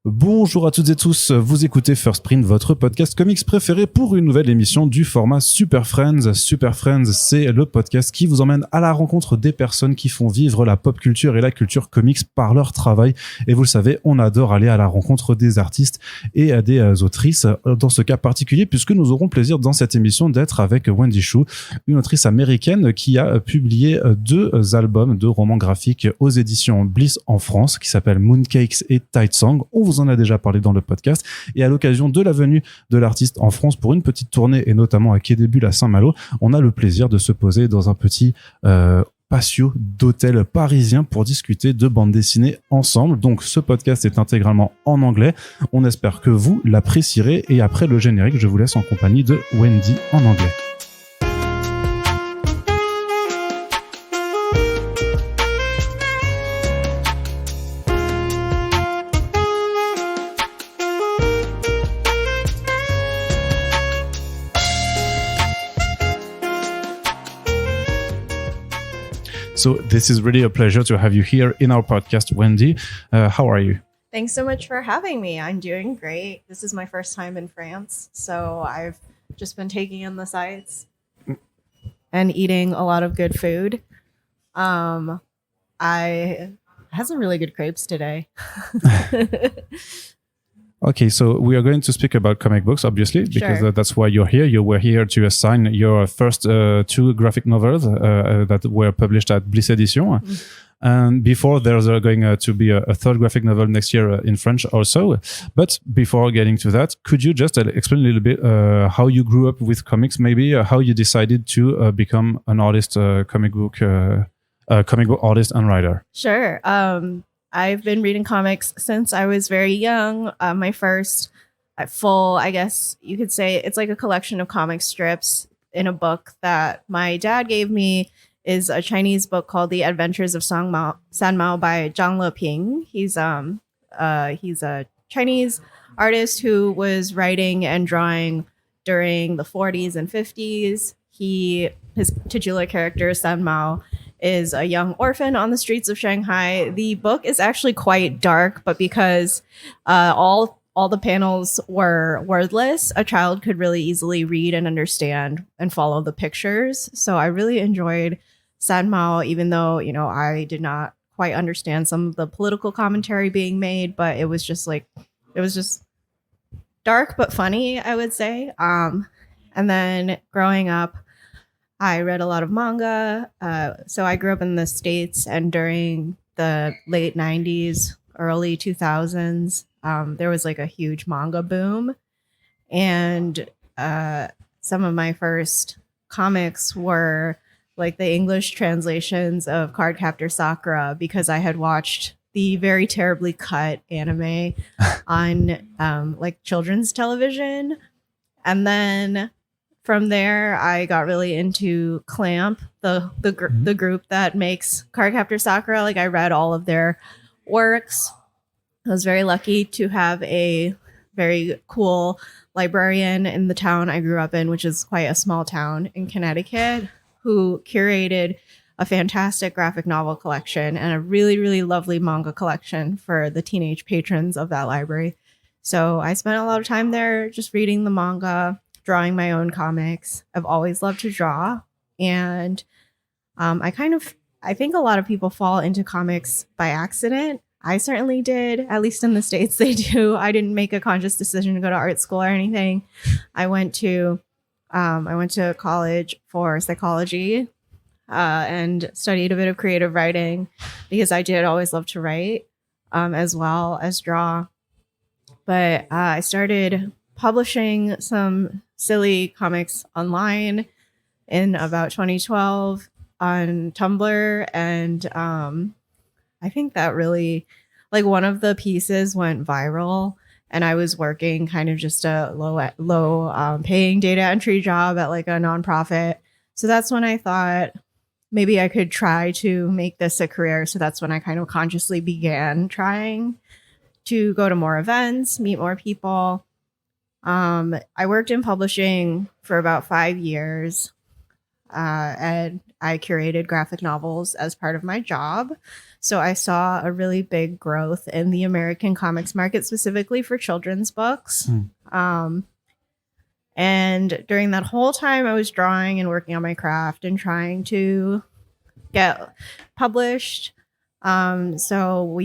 Bonjour à toutes et tous, vous écoutez First Print, votre podcast comics préféré pour une nouvelle émission du format Super Friends. Super Friends, c'est le podcast qui vous emmène à la rencontre des personnes qui font vivre la pop culture et la culture comics par leur travail. Et vous le savez, on adore aller à la rencontre des artistes et des autrices, dans ce cas particulier, puisque nous aurons le plaisir dans cette émission d'être avec Wendy Xu, une autrice américaine qui a publié 2 albums de romans graphiques aux éditions Bliss en France, qui s'appellent Mooncakes et Tidesong. On vous en a déjà parlé dans le podcast, et à l'occasion de la venue de l'artiste en France pour une petite tournée, et notamment à Quai à Saint-Malo, on a le plaisir de se poser dans un petit patio d'hôtel parisien pour discuter de bande dessinée ensemble. Donc ce podcast est intégralement en anglais, on espère que vous l'apprécierez, et après le générique, je vous laisse en compagnie de Wendy en anglais. So this is really a pleasure to have you here in our podcast, Wendy. How are you? Thanks so much for having me. I'm doing great. This is my first time in France, so I've just been taking in the sights and eating a lot of good food. I had some really good crepes today. Okay, so we are going to speak about comic books, obviously, because Sure. that's why you're here. You were here to assign your first 2 graphic novels that were published at Bliss Editions. Mm. And before, there's going to be a third graphic novel next year in French also. But before getting to that, could you just explain a little bit how you grew up with comics, maybe how you decided to become an artist, comic book artist and writer? Sure. I've been reading comics since I was very young. My first full, I guess you could say, it's like a collection of comic strips in a book that my dad gave me, is a Chinese book called The Adventures of Sanmao by Zhang Leping. He's a Chinese artist who was writing and drawing during the 40s and 50s. His titular character, Sanmao, is a young orphan on the streets of Shanghai. The book is actually quite dark, but because all the panels were wordless, a child could really easily read and understand and follow the pictures. So I really enjoyed Sanmao, even though, I did not quite understand some of the political commentary being made, but it was just dark but funny, I would say. And then growing up, I read a lot of manga. So I grew up in the States, and during the late 90s, early 2000s, there was like a huge manga boom. And some of my first comics were like the English translations of Cardcaptor Sakura, because I had watched the very terribly cut anime on like children's television. And then from there, I got really into Clamp, the group that makes Cardcaptor Sakura. Like, I read all of their works. I was very lucky to have a very cool librarian in the town I grew up in, which is quite a small town in Connecticut, who curated a fantastic graphic novel collection and a really, really lovely manga collection for the teenage patrons of that library. So I spent a lot of time there just reading the manga, drawing my own comics. I've always loved to draw. And I think a lot of people fall into comics by accident. I certainly did, at least in the States they do. I didn't make a conscious decision to go to art school or anything. I went to college for psychology and studied a bit of creative writing, because I did always love to write as well as draw. But I started publishing some silly comics online in about 2012 on Tumblr, and I think that really, like, one of the pieces went viral, and I was working kind of just a low paying data entry job at like a nonprofit. So that's when I thought maybe I could try to make this a career. So that's when I kind of consciously began trying to go to more events, meet more people. I worked in publishing for about 5 years. and I curated graphic novels as part of my job. So I saw a really big growth in the American comics market, specifically for children's books. And during that whole time, I was drawing and working on my craft and trying to get published. So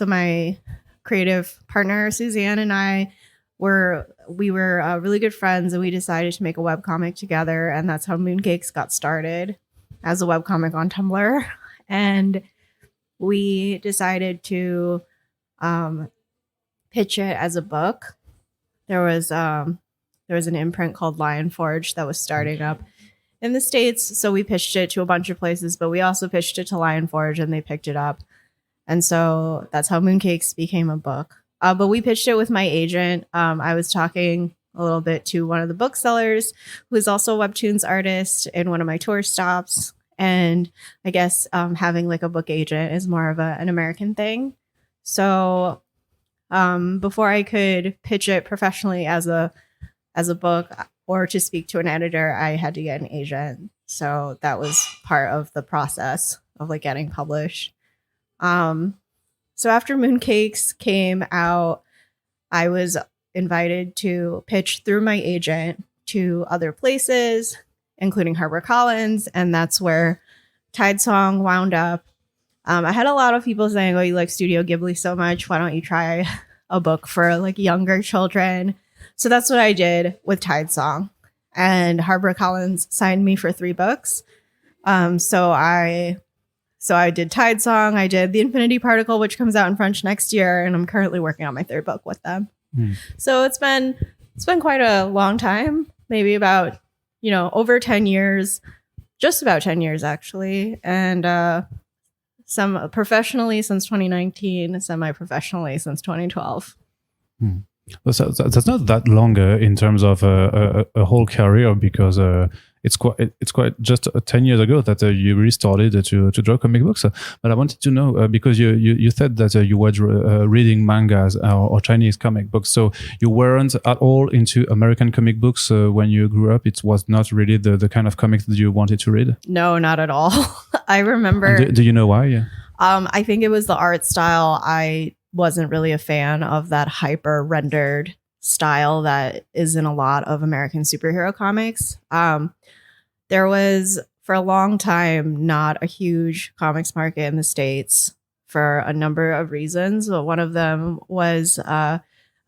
my creative partner, Suzanne, and I were really good friends, and we decided to make a webcomic together. And that's how Mooncakes got started, as a webcomic on Tumblr. And we decided to pitch it as a book. There was an imprint called Lion Forge that was starting up in the States. So we pitched it to a bunch of places, but we also pitched it to Lion Forge, and they picked it up. And so that's how Mooncakes became a book. But we pitched it with my agent. I was talking a little bit to one of the booksellers, who is also a webtoons artist, in one of my tour stops. And I guess having like a book agent is more of an American thing. So before I could pitch it professionally as a book or to speak to an editor, I had to get an agent. So that was part of the process of like getting published. So after Mooncakes came out, I was invited to pitch through my agent to other places, including HarperCollins, and that's where Tidesong wound up. I had a lot of people saying, "Oh, you like Studio Ghibli so much. Why don't you try a book for like younger children?" So that's what I did with Tidesong, and HarperCollins signed me for 3 books. So I did Tidesong, I did The Infinity Particle, which comes out in French next year, and I'm currently working on my 3rd book with them. So it's been quite a long time, maybe about, over 10 years, just about 10 years actually, and some professionally since 2019, semi-professionally since 2012. So that's not that long in terms of a whole career, because it's quite just 10 years ago that you really started to draw comic books. But I wanted to know, because you said that you were reading mangas or Chinese comic books, so you weren't at all into American comic books when you grew up. It was not really the kind of comics that you wanted to read. No, not at all. I remember. Do you know why? I think it was the art style. I wasn't really a fan of that hyper rendered style that is in a lot of American superhero comics. There was, for a long time, not a huge comics market in the States for a number of reasons. But one of them was a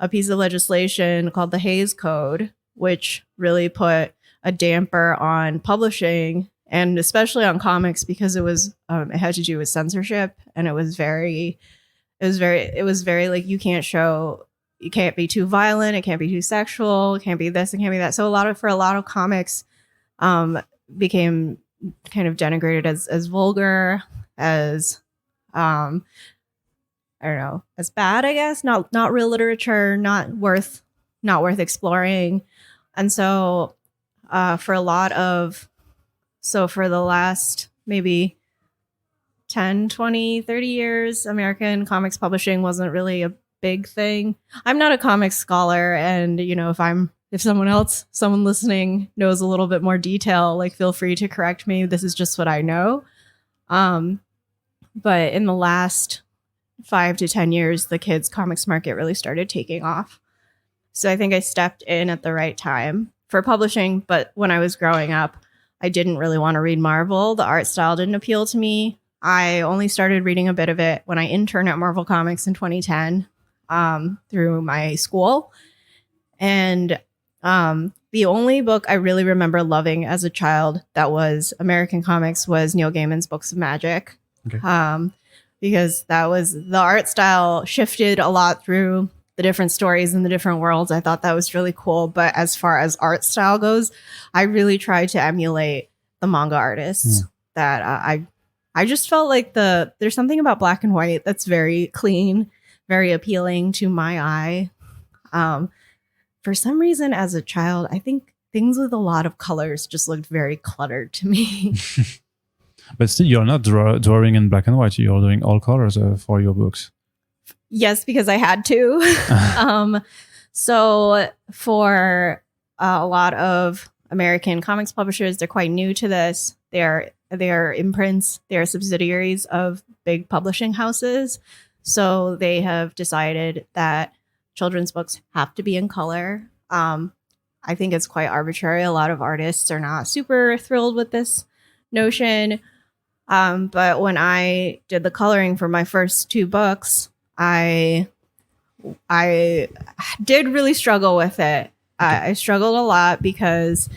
piece of legislation called the Hays Code, which really put a damper on publishing, and especially on comics, because it had to do with censorship, and it was very like, you can't be too violent, it can't be too sexual, it can't be this, it can't be that. So for a lot of comics became kind of denigrated as vulgar, as I don't know, as bad, I guess, not real literature, not worth exploring. And so for the last maybe 10, 20, 30 years, American comics publishing wasn't really a big thing. I'm not a comics scholar, and if someone listening knows a little bit more detail, like, feel free to correct me. This is just what I know. But in the last 5 to 10 years, the kids comics market really started taking off. So I think I stepped in at the right time for publishing. But when I was growing up, I didn't really want to read Marvel. The art style didn't appeal to me. I only started reading a bit of it when I interned at Marvel Comics in 2010 through my school. And the only book I really remember loving as a child that was American comics was Neil Gaiman's Books of Magic. Okay. Because the art style shifted a lot through the different stories in the different worlds. I thought that was really cool. But as far as art style goes, I really tried to emulate the manga artists that I just felt like there's something about black and white that's very clean, very appealing to my eye. For some reason, as a child, I think things with a lot of colors just looked very cluttered to me. But still, you're not drawing in black and white. You're doing all colors for your books. Yes, because I had to. So for a lot of American comics publishers. They're quite new to this. They are imprints. They are subsidiaries of big publishing houses. So they have decided that children's books have to be in color. I think it's quite arbitrary. A lot of artists are not super thrilled with this notion. But when I did the coloring for my first 2 books, I did really struggle with it. I struggled a lot because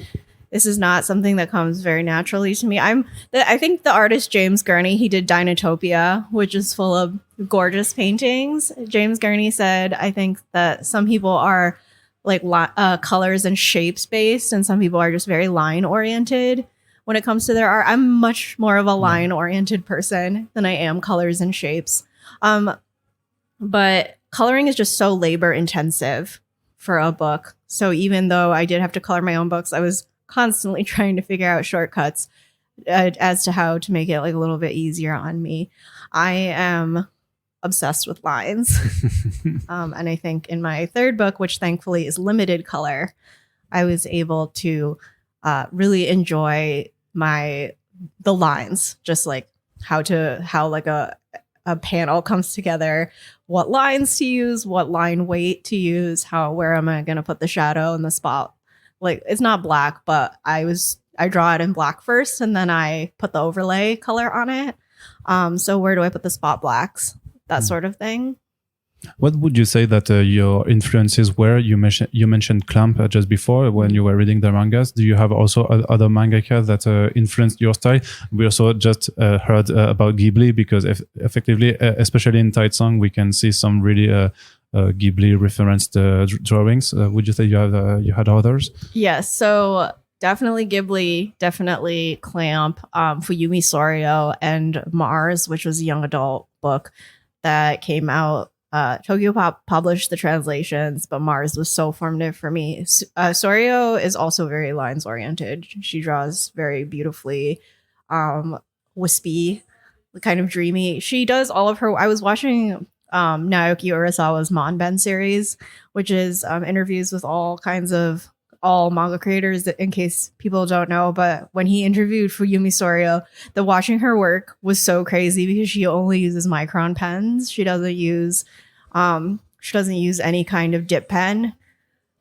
this is not something that comes very naturally to me. I think the artist James Gurney, he did Dinotopia, which is full of gorgeous paintings. James Gurney said, I think that some people are like colors and shapes based, and some people are just very line oriented when it comes to their art. I'm much more of a line oriented person than I am colors and shapes. But coloring is just so labor intensive for a book. So even though I did have to color my own books, I was constantly trying to figure out shortcuts as to how to make it like a little bit easier on me. I am obsessed with lines. And I think in my 3rd book, which thankfully is limited color, I was able to really enjoy the lines, just like how like a panel comes together, what lines to use, what line weight to use, where am I going to put the shadow and the spot. Like, it's not black, but I draw it in black first, and then I put the overlay color on it. So where do I put the spot blacks? That sort of thing. What would you say that your influences were? You mentioned Clamp just before when you were reading the mangas. Do you have also other mangaka that influenced your style? We also just heard about Ghibli, because effectively, especially in Tidesong, we can see some really Ghibli referenced drawings. Would you say you had others? Yes, so definitely Ghibli, definitely Clamp, Fuyumi Soryo, and Mars, which was a young adult book that came out. Tokyo Pop published the translations, but Mars was so formative for me. Soryo is also very lines oriented. She draws very beautifully, wispy, kind of dreamy. She does all of her. I was watching Naoki Urasawa's Monben series, which is interviews with all manga creators, in case people don't know. But when he interviewed Fuyumi Soryo, watching her work was so crazy because she only uses micron pens. She doesn't use any kind of dip pen.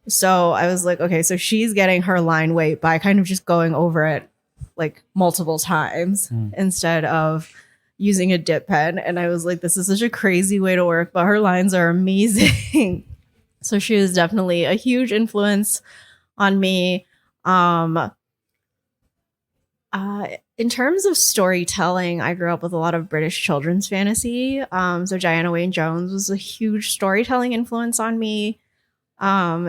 So I was like, okay, so she's getting her line weight by kind of just going over it like multiple times instead of using a dip pen. And I was like, this is such a crazy way to work, but her lines are amazing. So she was definitely a huge influence on me. In terms of storytelling, I grew up with a lot of British children's fantasy. So Diana Wynne Jones was a huge storytelling influence on me.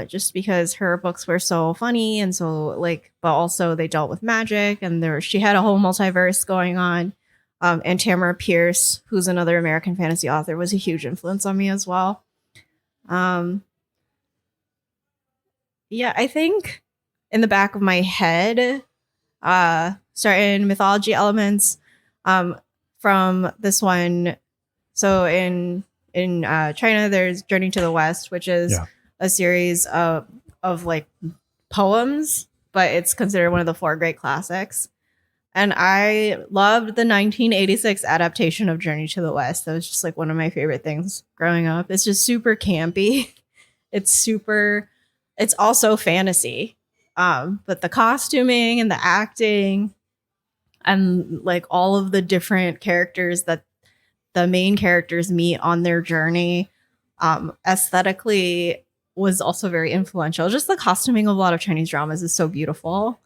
Just because her books were so funny and so but also they dealt with magic, and she had a whole multiverse going on. And Tamara Pierce, who's another American fantasy author, was a huge influence on me as well. Yeah, I think in the back of my head, certain mythology elements from this one. So in China, there's Journey to the West, which is a series of like poems, but it's considered one of the 4 great classics. And I loved the 1986 adaptation of Journey to the West. That was just like one of my favorite things growing up. It's just super campy. It's also fantasy. But the costuming and the acting and like all of the different characters that the main characters meet on their journey, aesthetically was also very influential. Just the costuming of a lot of Chinese dramas is so beautiful.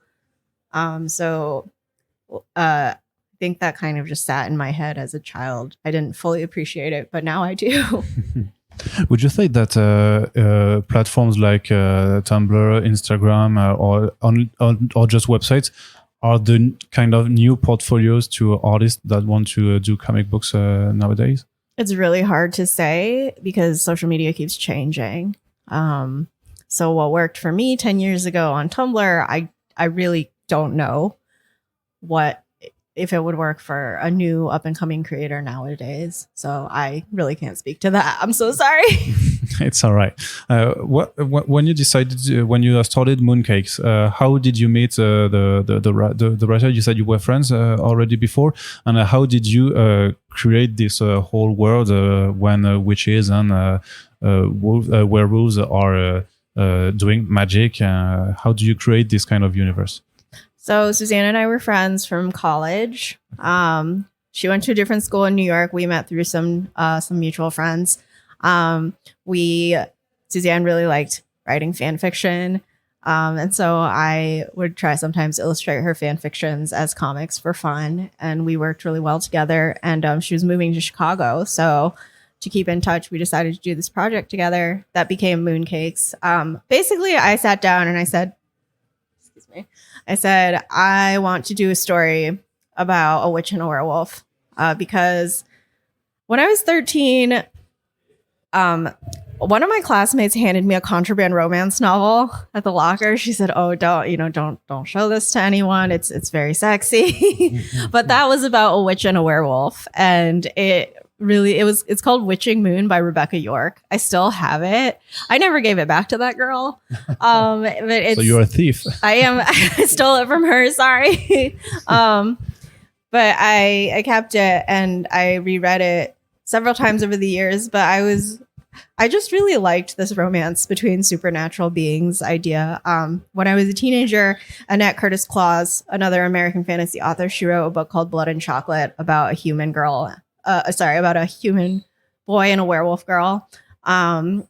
I think that kind of just sat in my head as a child. I didn't fully appreciate it, but now I do. Would you say that platforms like Tumblr, Instagram, or just websites are the kind of new portfolios to artists that want to do comic books nowadays? It's really hard to say because social media keeps changing. So what worked for me 10 years ago on Tumblr, I really don't know what if it would work for a new up and coming creator nowadays. So I really can't speak to that. I'm so sorry. It's all right. When you decided when you started Mooncakes, how did you meet the writer? You said you were friends already before, and how did you create this whole world when witches and werewolves are doing magic? How do you create this kind of universe? So Suzanne and I were friends from college. She went to a different school in New York. We met through some mutual friends. Suzanne really liked writing fan fiction. And so I would try sometimes to illustrate her fan fictions as comics for fun. And we worked really well together. And she was moving to Chicago. So to keep in touch, we decided to do this project together that became Mooncakes. Basically, I sat down and I said, I want to do a story about a witch and a werewolf because when I was 13, one of my classmates handed me a contraband romance novel at the locker. She said, "Oh, don't show this to anyone. It's very sexy." But that was about a witch and a werewolf, and it's called Witching Moon by Rebecca York. I still have it. I never gave it back to that girl. But so you're a thief. I am. I stole it from her. Sorry. But I kept it and I reread it several times over the years. But I just really liked this romance between supernatural beings idea. When I was a teenager, Annette Curtis Claus, another American fantasy author, she wrote a book called Blood and Chocolate about a human girl. About a human boy and a werewolf girl. And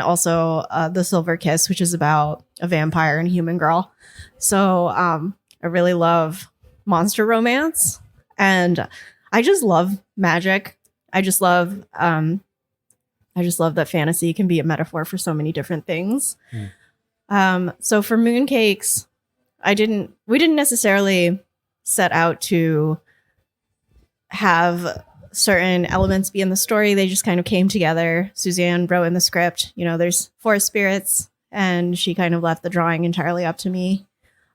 also The Silver Kiss, which is about a vampire and a human girl. So I really love monster romance. And I just love magic. I just love that fantasy can be a metaphor for so many different things. So for Mooncakes, we didn't necessarily set out to have certain elements be in the story. They just kind of came together. Suzanne wrote in the script, there's forest spirits, and she kind of left the drawing entirely up to me.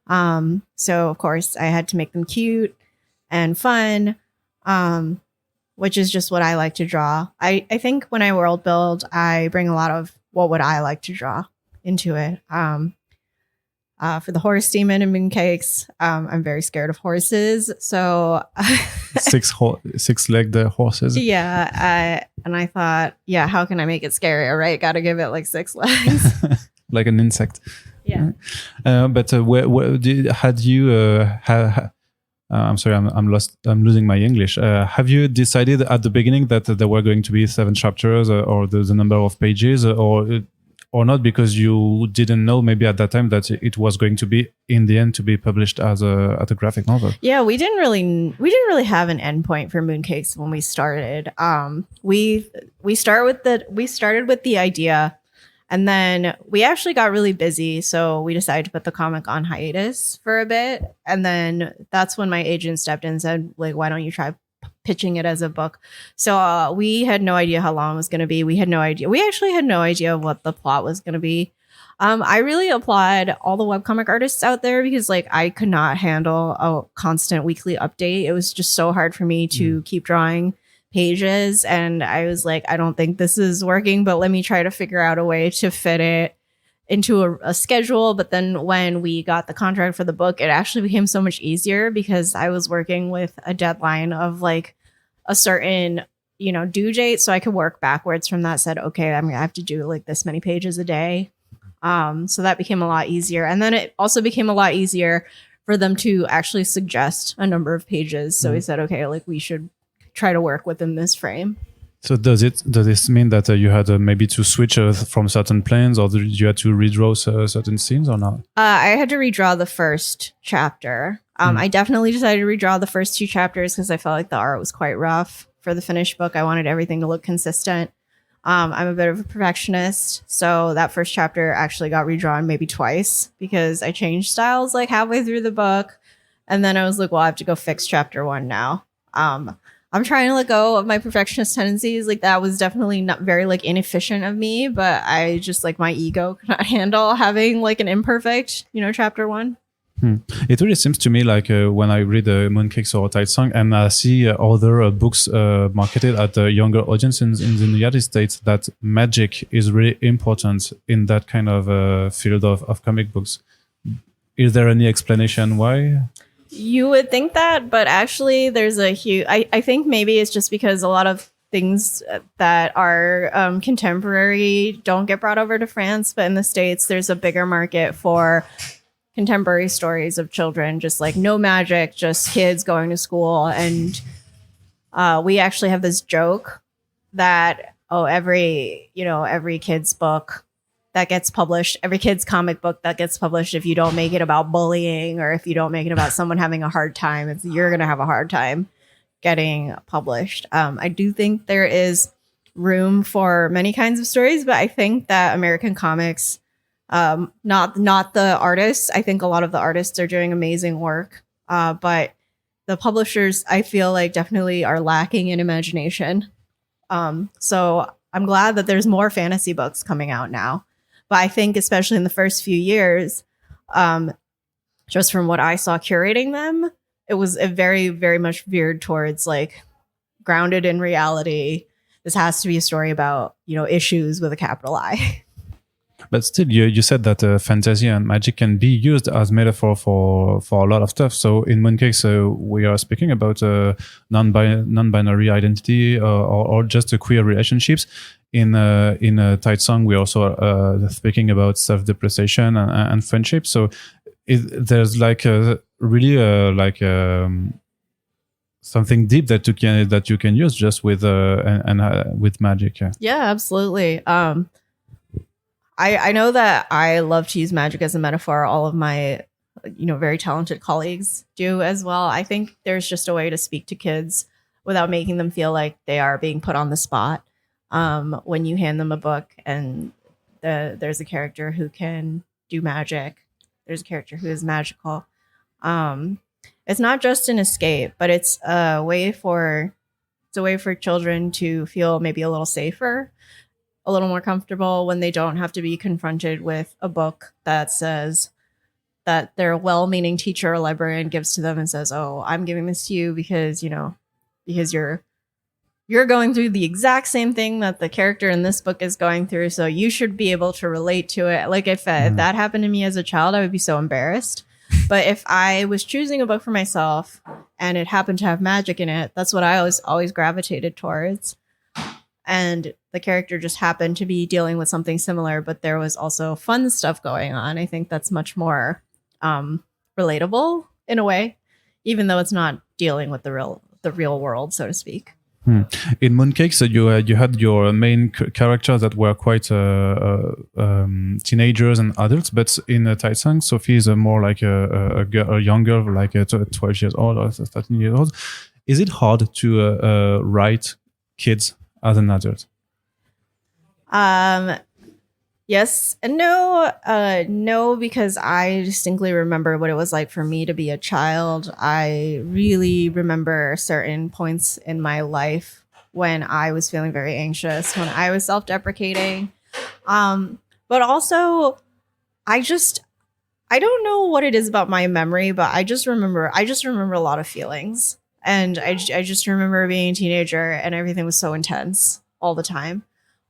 So of course I had to make them cute and fun, which is just what I like to draw. I think when I world build, I bring a lot of what would I like to draw into it. For the horse demon in Mooncakes, I'm very scared of horses. So six-legged horses. Yeah. And I thought, how can I make it scarier, right? Got to give it like 6 legs. Like an insect. Yeah. But had you... I'm sorry, I'm lost. I'm losing my English. Have you decided at the beginning that there were going to be 7 chapters or the number of pages or not, because you didn't know maybe at that time that it was going to be in the end to be published as a graphic novel? Yeah, we didn't really have an endpoint for Mooncakes when we started. We started with the idea, and then we actually got really busy, so we decided to put the comic on hiatus for a bit, and then that's when my agent stepped in and said, like, why don't you try pitching it as a book? So we had no idea how long it was going to be. We actually had no idea what the plot was going to be. I really applaud all the webcomic artists out there, because like I could not handle a constant weekly update. It was just so hard for me to keep drawing pages, and I was like, I don't think this is working, but let me try to figure out a way to fit it into a schedule. But then when we got the contract for the book, it actually became so much easier, because I was working with a deadline of like a certain, due date. So I could work backwards from that, said, okay, I'm going to have to do like this many pages a day. So that became a lot easier. And then it also became a lot easier for them to actually suggest a number of pages. So we said, okay, like we should try to work within this frame. So does this mean that you had maybe to switch from certain planes, or you had to redraw certain scenes, or not? I had to redraw the first chapter. I definitely decided to redraw the first 2 chapters because I felt like the art was quite rough. For the finished book, I wanted everything to look consistent. I'm a bit of a perfectionist, so that first chapter actually got redrawn maybe twice, because I changed styles like halfway through the book, and then I was like, well, I have to go fix chapter 1 now. I'm trying to let go of my perfectionist tendencies. Like that was definitely not very like inefficient of me, but I just like my ego could not handle having like an imperfect, chapter 1. It really seems to me like when I read Mooncakes or Tidesong and I see other books marketed at a younger audience in the United States, that magic is really important in that kind of field of comic books. Is there any explanation why? You would think that, but actually there's a huge... I think maybe it's just because a lot of things that are contemporary don't get brought over to France, but in the States there's a bigger market for contemporary stories of children, just like no magic, just kids going to school. And we actually have this joke that every kid's book that gets published, every kid's comic book that gets published, if you don't make it about bullying or if you don't make it about someone having a hard time, you're gonna have a hard time getting published. I do think there is room for many kinds of stories, but I think that American comics, not the artists. I think a lot of the artists are doing amazing work, but the publishers, I feel like, definitely are lacking in imagination. So I'm glad that there's more fantasy books coming out now. But I think especially in the first few years, just from what I saw curating them, it was a very, very much veered towards like grounded in reality. This has to be a story about, issues with a capital I. But still, you said that fantasy and magic can be used as metaphor for a lot of stuff. So in Mooncakes, we are speaking about non-binary identity or just queer relationships. In Tidesong, we also speaking about self-depreciation and friendship. So there's like really something deep that you can use just with with magic. Yeah, absolutely. I know that I love to use magic as a metaphor. All of my, very talented colleagues do as well. I think there's just a way to speak to kids without making them feel like they are being put on the spot. When you hand them a book and there's a character who can do magic, there's a character who is magical. It's not just an escape, but it's a way for children to feel maybe a little safer, a little more comfortable when they don't have to be confronted with a book that says that their well-meaning teacher or librarian gives to them and says, "Oh, I'm giving this to you because you're going through the exact same thing that the character in this book is going through, so you should be able to relate to it." Like if that happened to me as a child, I would be so embarrassed. But if I was choosing a book for myself and it happened to have magic in it, that's what I always gravitated towards. And the character just happened to be dealing with something similar, but there was also fun stuff going on. I think that's much more relatable in a way, even though it's not dealing with the real world, so to speak. In Mooncakes, you had your main characters that were quite teenagers and adults, but in Tidesong, Sophie is more like a younger, like 12 years old or 13 years old. Is it hard to write kids as an adult? Yes and no. No, because I distinctly remember what it was like for me to be a child. I really remember certain points in my life when I was feeling very anxious, when I was self-deprecating. But also, I don't know what it is about my memory, but I just remember a lot of feelings. And I just remember being a teenager and everything was so intense all the time.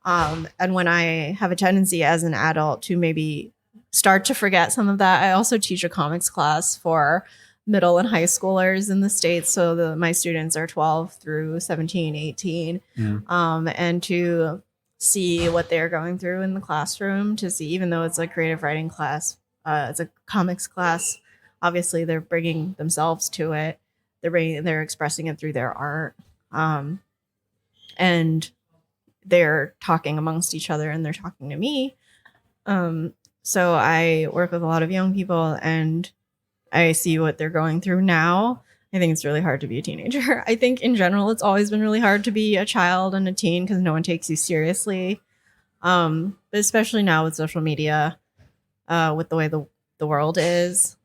And when I have a tendency as an adult to maybe start to forget some of that, I also teach a comics class for middle and high schoolers in the States. So my students are 12 through 17, 18. And to see what they're going through in the classroom, to see, even though it's a creative writing class, it's a comics class, obviously they're bringing themselves to it. They're expressing it through their art. And they're talking amongst each other and they're talking to me. So I work with a lot of young people and I see what they're going through now. I think it's really hard to be a teenager. I think in general, it's always been really hard to be a child and a teen because no one takes you seriously. But especially now with social media, with the way the world is,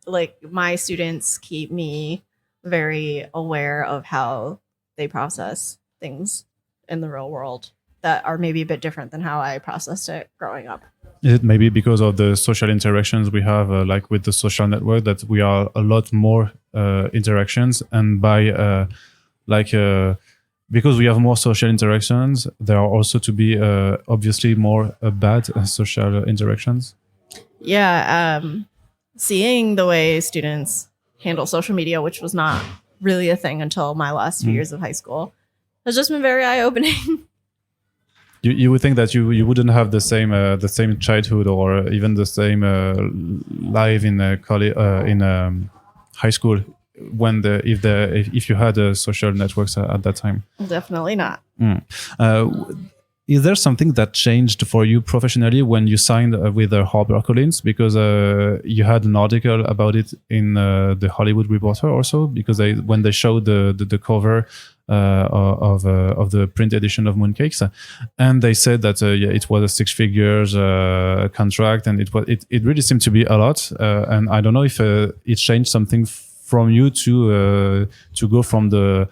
like my students keep me very aware of how they process things in the real world that are maybe a bit different than how I processed it growing up. Is it maybe because of the social interactions we have, like with the social network, that we are a lot more interactions, and by because we have more social interactions, there are also to be obviously more bad social interactions. Yeah, seeing the way students handle social media, which was not really a thing until my last few years of high school, has just been very eye-opening. You would think that you wouldn't have the same childhood or even the same life in college in high school if you had social networks at that time. Definitely not. Is there something that changed for you professionally when you signed with HarperCollins? Because you had an article about it in the Hollywood Reporter also, because when they showed the cover of the print edition of Mooncakes, and they said that it was a 6 figures contract, and it really seemed to be a lot. And I don't know if it changed something from you to go from the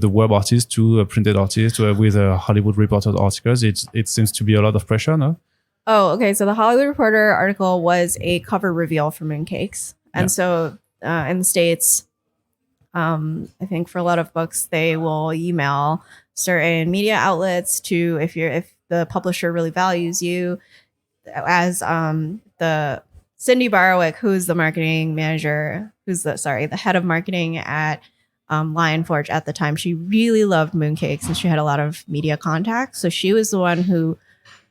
web artist to a printed artist with a Hollywood Reporter articles. It seems to be a lot of pressure, no? Oh, okay. So the Hollywood Reporter article was a cover reveal for Mooncakes. And so in the States, I think for a lot of books, they will email certain media outlets to, if the publisher really values you, as the Cindy Barwick, who's the marketing manager, the head of marketing at Lion Forge at the time. She really loved Mooncakes and she had a lot of media contacts. So she was the one who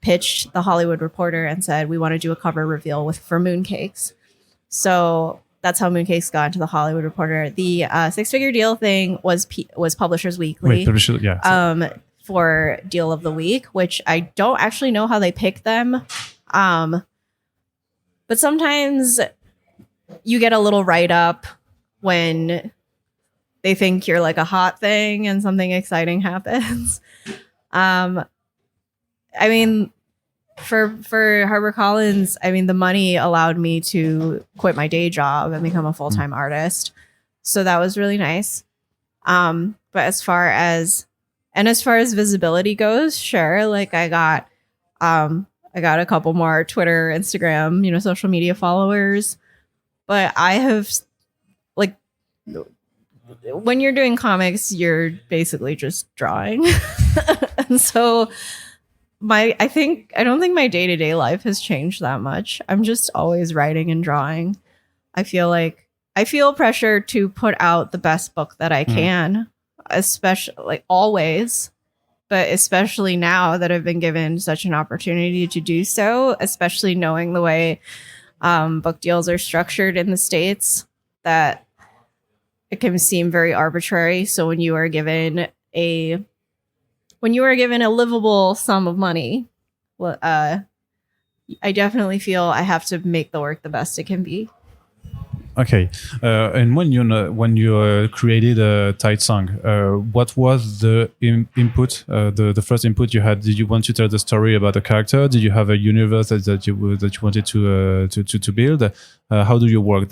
pitched the Hollywood Reporter and said, we want to do a cover reveal for Mooncakes. So that's how Mooncakes got into the Hollywood Reporter. The 6-figure deal thing was Publishers Weekly. For Deal of the Week, which I don't actually know how they pick them. But sometimes you get a little write-up when they think you're like a hot thing and something exciting happens. I mean, for HarperCollins, I mean, the money allowed me to quit my day job and become a full-time artist. So that was really nice. But as far as visibility goes, sure, like I got a couple more Twitter, Instagram, social media followers. But I have, like, when you're doing comics, you're basically just drawing. And so I don't think my day-to-day life has changed that much. I'm just always writing and drawing. I feel pressure to put out the best book that I can, especially, like, always. But especially now that I've been given such an opportunity to do so, especially knowing the way book deals are structured in the States, that it can seem very arbitrary. So when you are given a livable sum of money, I definitely feel I have to make the work the best it can be. Okay, and when you created Tidesong, what was the input? The first input you had? Did you want to tell the story about a character? Did you have a universe that you wanted to build? How do you work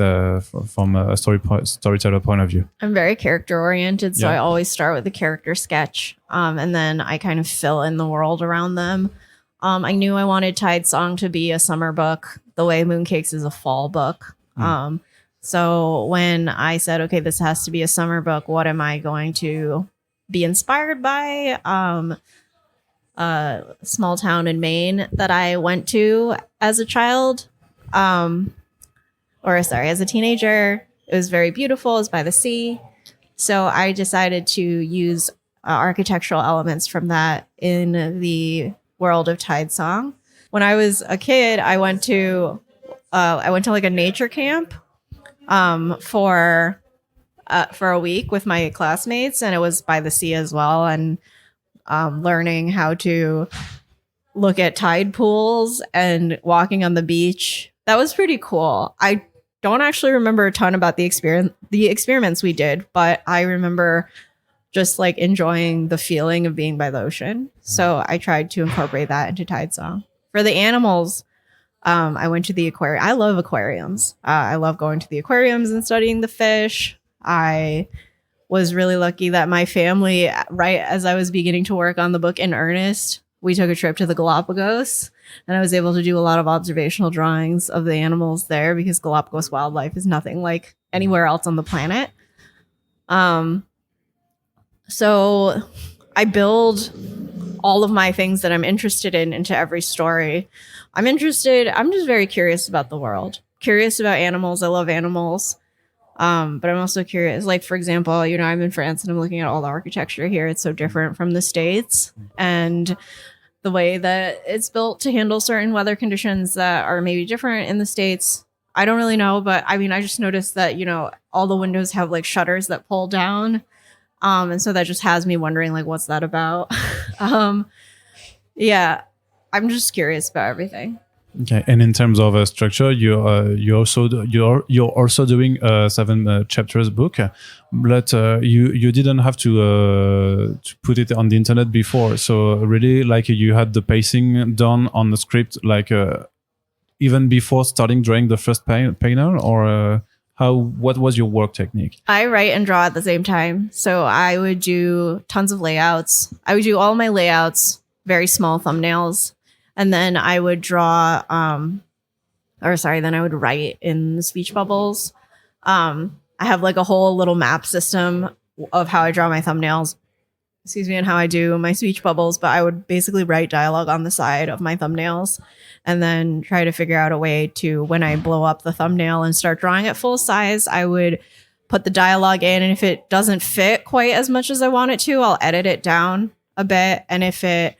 from a storyteller point of view? I'm very character oriented, so I always start with a character sketch, and then I kind of fill in the world around them. I knew I wanted Tidesong to be a summer book, the way Mooncakes is a fall book. So when I said, okay, this has to be a summer book, what am I going to be inspired by? A small town in Maine that I went to as a child, as a teenager. It was very beautiful. It was by the sea. So I decided to use architectural elements from that in the world of Tidesong. When I was a kid, I went to like a nature camp for a week with my classmates, and it was by the sea as well, and learning how to look at tide pools and walking on the beach. That was pretty cool. I don't actually remember a ton about the experiments we did, but I remember just like enjoying the feeling of being by the ocean. So I tried to incorporate that into Tidesong. For the animals, I went to the aquarium. I love aquariums. I love going to the aquariums and studying the fish. I was really lucky that my family, right as I was beginning to work on the book in earnest, we took a trip to the Galapagos, and I was able to do a lot of observational drawings of the animals there because Galapagos wildlife is nothing like anywhere else on the planet. So I build all of my things that I'm interested in into every story. I'm just very curious about the world, curious about animals. I love animals. But I'm also curious, like, for example, you know, I'm in France and I'm looking at all the architecture here. It's so different from the States, and the way that it's built to handle certain weather conditions that are maybe different in the States. I don't really know, but I mean, I just noticed that, you know, all the windows have like shutters that pull down. And so that just has me wondering, like, what's that about? Yeah, I'm just curious about everything. Okay, and in terms of structure, you're also doing a 7 chapters book, but you didn't have to put it on the internet before. So really, like, you had the pacing done on the script, like even before starting drawing the first panel, or what was your work technique? I write and draw at the same time, so I would do tons of layouts. I would do all my layouts, very small thumbnails. And then I would draw, then I would write in the speech bubbles. I have like a whole little map system of how I draw my thumbnails, and how I do my speech bubbles. But I would basically write dialogue on the side of my thumbnails and then try to figure out a way to, when I blow up the thumbnail and start drawing at full size, I would put the dialogue in. And if it doesn't fit quite as much as I want it to, I'll edit it down a bit. And if it...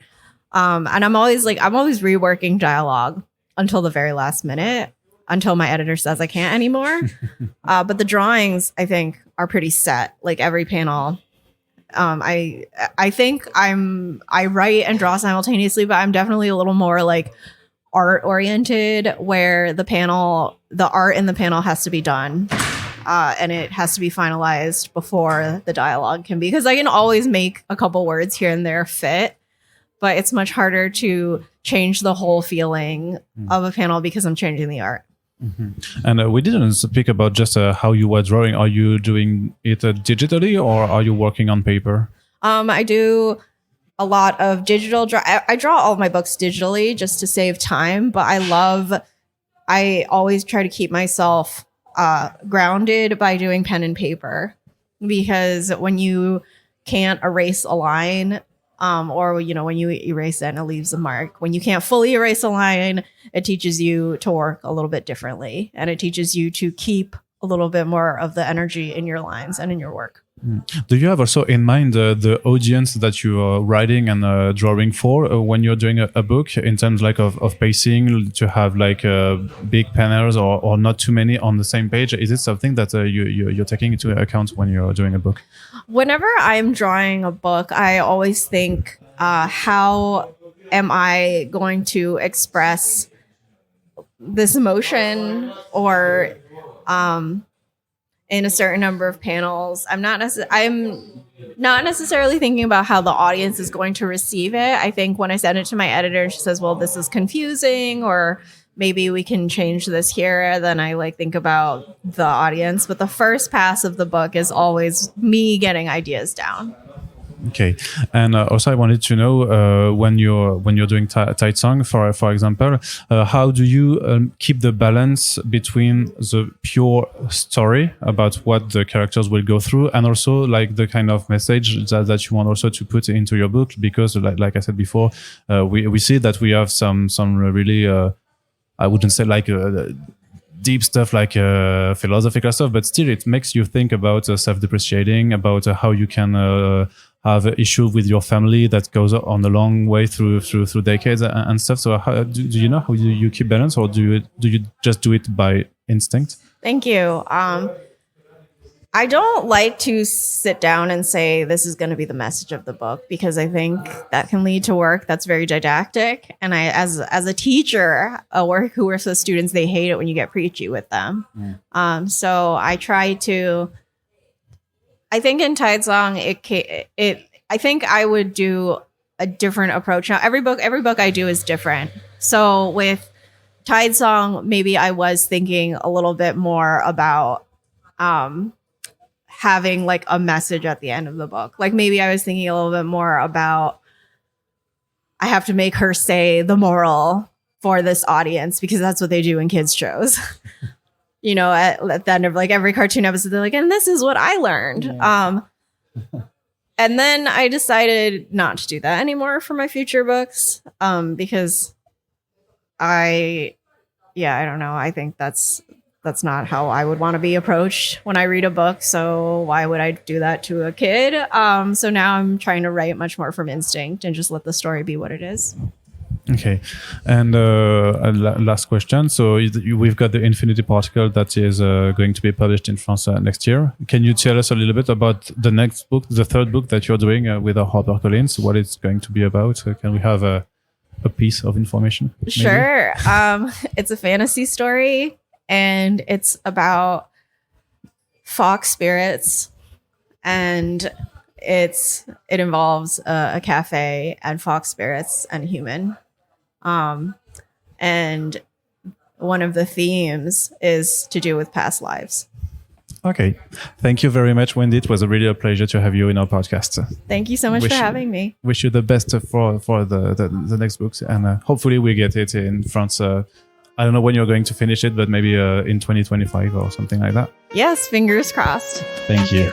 and I'm always reworking dialogue until the very last minute, until my editor says I can't anymore. But the drawings, I think, are pretty set. Like every panel, I think I write and draw simultaneously, but I'm definitely a little more like art oriented, where the art in the panel has to be done. And it has to be finalized before the dialogue can be, because I can always make a couple words here and there fit. But it's much harder to change the whole feeling of a panel because I'm changing the art. Mm-hmm. And we didn't speak about just how you were drawing. Are you doing it digitally, or are you working on paper? I do a lot of digital. I draw all of my books digitally just to save time. But I always try to keep myself grounded by doing pen and paper, because when you can't erase a line, or, you know, when you erase it and it leaves a mark. When you can't fully erase a line, it teaches you to work a little bit differently. And it teaches you to keep a little bit more of the energy in your lines and in your work. Do you have also in mind the audience that you are writing and drawing for when you're doing a book, in terms like of pacing, to have like big panels or not too many on the same page? Is it something that you're taking into account when you're doing a book? Whenever I'm drawing a book, I always think, how am I going to express this emotion, or in a certain number of panels. I'm not necessarily thinking about how the audience is going to receive it. I think when I send it to my editor, she says, well, this is confusing, or maybe we can change this here. Then I think about the audience. But the first pass of the book is always me getting ideas down. Okay, and also I wanted to know when you're doing Tidesong, for example, how do you keep the balance between the pure story about what the characters will go through, and also like the kind of message that you want also to put into your book? Because like I said before, we see that we have some really I wouldn't say like deep stuff, like philosophical stuff, but still it makes you think about self-depreciating, about how you can have an issue with your family that goes on a long way through decades and stuff. So how, do you know how you keep balance, or do you just do it by instinct? Thank you. I don't like to sit down and say this is going to be the message of the book, because I think that can lead to work that's very didactic. And I, as a teacher, who works with students, they hate it when you get preachy with them. So I try to. I think in Tidesong, I think I would do a different approach. Now, every book I do is different. So with Tidesong, maybe I was thinking a little bit more about having like a message at the end of the book. Like maybe I was thinking a little bit more about, I have to make her say the moral for this audience because that's what they do in kids shows. You know, at the end of like every cartoon episode, they're like, and this is what I learned. Yeah. And then I decided not to do that anymore for my future books because I don't know. I think that's not how I would want to be approached when I read a book. So why would I do that to a kid? So now I'm trying to write much more from instinct and just let the story be what it is. Okay. And last question. So we've got the Infinity Particle that is going to be published in France next year. Can you tell us a little bit about the next book, the third book that you're doing with HarperCollins, what it's going to be about? Can we have a piece of information? Maybe? Sure. It's a fantasy story and it's about fox spirits, and it involves a cafe and fox spirits and human. And one of the themes is to do with past lives. Okay. Thank you very much, Wendy. It was really a pleasure to have you in our podcast. Thank you so much for having me. Wish you the best for the next books. And hopefully we get it in France. I don't know when you're going to finish it, but maybe in 2025 or something like that. Yes, fingers crossed. Thank you.